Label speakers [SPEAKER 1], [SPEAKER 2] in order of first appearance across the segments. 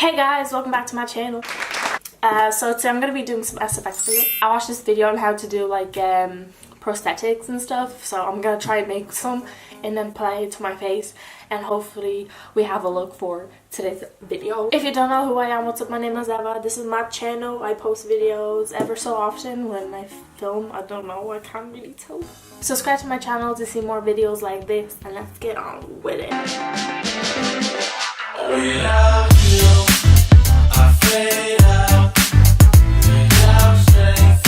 [SPEAKER 1] Hey guys, welcome back to my channel. So today I'm going to be doing some SFX video. I watched this video on how to do like prosthetics and stuff, so I'm going to try and make some and then apply it to my face, and hopefully we have a look for today's video. If you don't know who I am, what's up, my name is Eva. This is my channel. I post videos ever so often. When I film, I don't know, I can't really tell. Subscribe to my channel to see more videos like this, and let's get on with it.
[SPEAKER 2] Without you, I fade out. Without strength,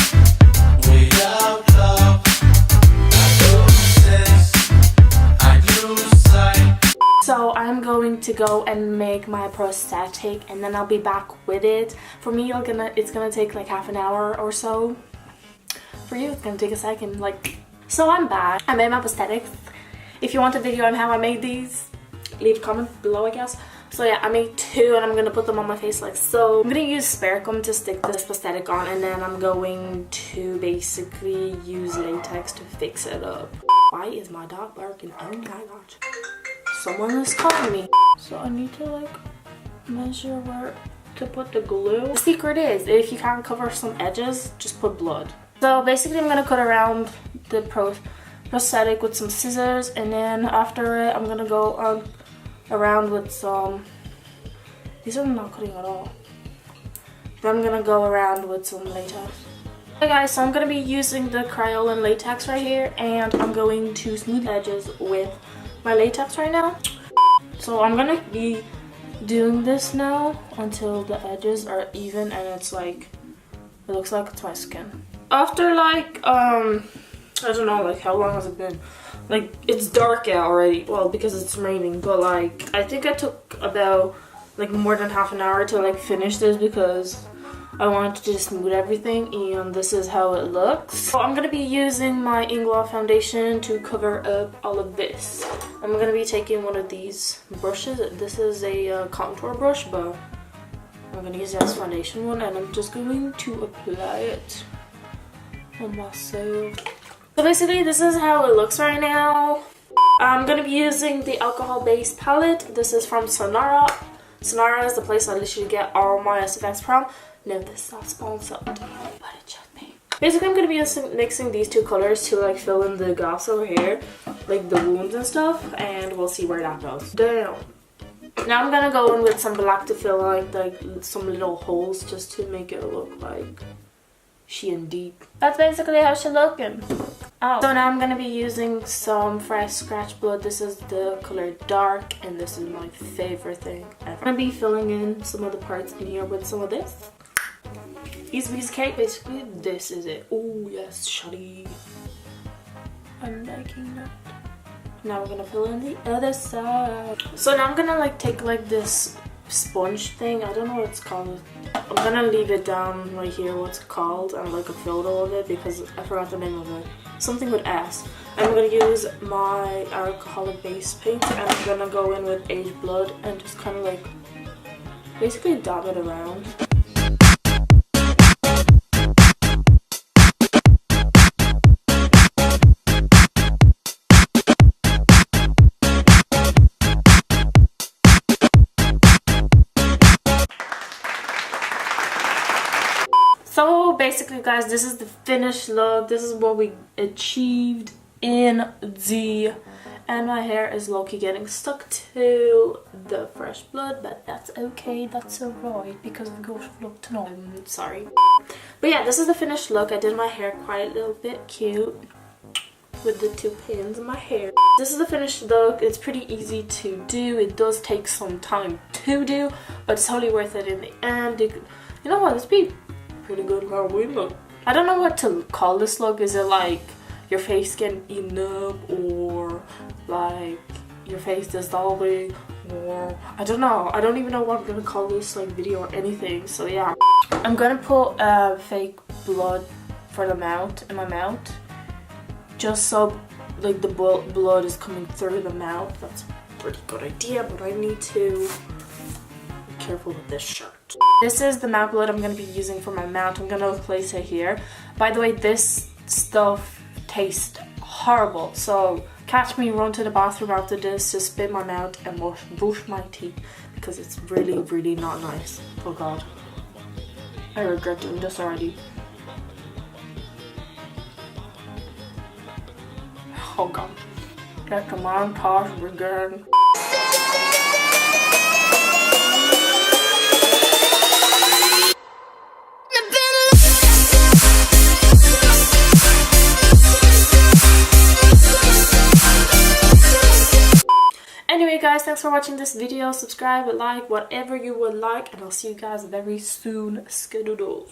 [SPEAKER 2] without love, I lose sense, I lose sight.
[SPEAKER 1] So I'm going to go and make my prosthetic, and then I'll be back with it. For me, it's gonna take like half an hour or so. For you, it's gonna take a second. So I'm back. I made my prosthetics. If you want a video on how I made these, leave a comment below, I guess. So yeah, I made two and I'm going to put them on my face like so. I'm going to use spare gum to stick this prosthetic on, and then I'm going to basically use latex to fix it up. Why is my dog barking? Oh my gosh. Someone is calling me. So I need to like measure where to put the glue. The secret is, if you can't cover some edges, just put blood. So basically I'm going to cut around the prosthetic with some scissors, and then after it I'm going to go on around with some, these are not cutting at all. Then I'm gonna go around with some latex. Hey guys, so I'm gonna be using the Crayola latex right here, and I'm going to smooth the edges with my latex right now. So I'm gonna be doing this now until the edges are even and it's like, it looks like it's my skin. After like I don't know, like how long has it been? Like, it's dark out already, well, because it's raining, but like I think I took about like more than half an hour to like finish this because I wanted to just smooth everything, and this is how it looks. So I'm gonna be using my Ingloff foundation to cover up all of this. I'm gonna be taking one of these brushes. This is a contour brush, but I'm gonna use it as foundation one, and I'm just going to apply it on myself. So basically this is how it looks right now. I'm going to be using the alcohol-based palette. This is from Sonara. Sonara is the place I literally get all my SFX from. No, this is not sponsored, but it should be. Basically I'm going to be mixing these two colors to like fill in the gaps over here, like the wounds and stuff, and we'll see where that goes. Damn. Now I'm going to go in with some black to fill like some little holes just to make it look like she and deep. That's basically how she's looking. Oh. So now I'm gonna be using some fresh scratch blood. This is the color dark, and this is my favorite thing ever. I'm gonna be filling in some of the parts in here with some of this. Easy piece of cake, basically. This is it. Oh yes, shoddy. I'm liking that. Now we're gonna fill in the other side. So now I'm gonna like take like this sponge thing, I don't know what it's called. I'm gonna leave it down right here what's it called, and like a photo of it because I forgot the name of it. Something with S. I'm gonna use my alcoholic base paint, and I'm gonna go in with aged blood and just kind of like basically dab it around. So basically guys, this is the finished look. This is what we achieved in the, and my hair is low-key getting stuck to the fresh blood, but that's okay, that's alright because we go to look tonight. I'm sorry. But yeah, this is the finished look. I did my hair quite a little bit cute with the two pins in my hair. This is the finished look. It's pretty easy to do. It does take some time to do, but it's totally worth it in the end. You know what, let's be pretty good Halloween look. I don't know what to call this look. Is it like your face getting eaten up, or like your face dissolving, or I don't know. I don't even know what I'm gonna call this like video or anything. So yeah, I'm gonna put fake blood for the mouth in my mouth, just so like the blood is coming through the mouth. That's a pretty good idea, but I need to be careful with this shirt. This is the mouth blood I'm going to be using for my mouth. I'm going to place it here. By the way, this stuff tastes horrible, so catch me run to the bathroom after this to spit my mouth and brush my teeth because it's really, really not nice. Oh god. I regret doing this already. Oh god. Let the montage begin. Anyway guys, thanks for watching this video. Subscribe, like, whatever you would like, and I'll see you guys very soon. Skadoodles.